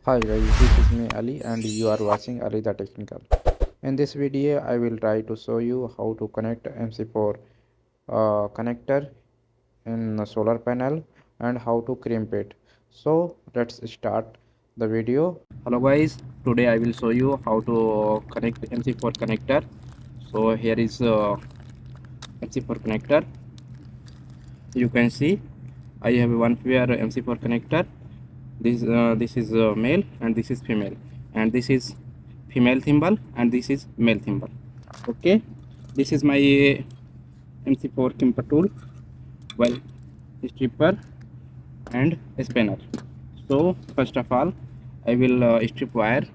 Hi guys, this is me Ali and you are watching Ali the Technical. In this video I will try to show you how to connect MC4 connector in a solar panel and how to crimp it. So let's start the video. Hello guys, today I will show you how to connect MC4 connector. So here is MC4 connector. You can see I have one pair MC4 connector. This is male and this is female, and this is female thimble and this is male thimble. Okay, this is my MC4 kimper tool, well, stripper and spanner. So first of all I will strip wire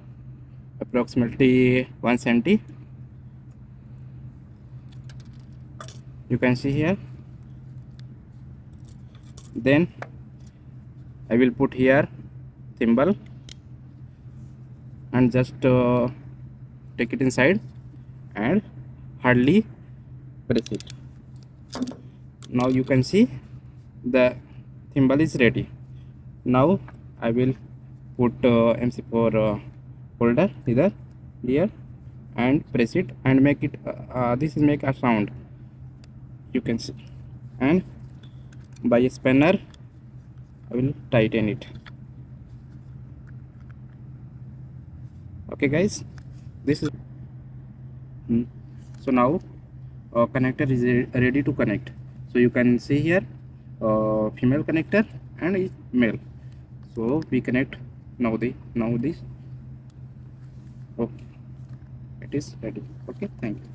approximately 1 cm. You can see here. Then I will put here thimble and just take it inside and hardly press it. Now you can see the thimble is ready. Now I will put MC4 holder either here and press it and make it this is make a sound, you can see, and by a spanner I will tighten it. Okay guys, this is so now connector is ready to connect. So you can see here female connector and male. So we connect now this. Okay, it is ready. Okay, thank you.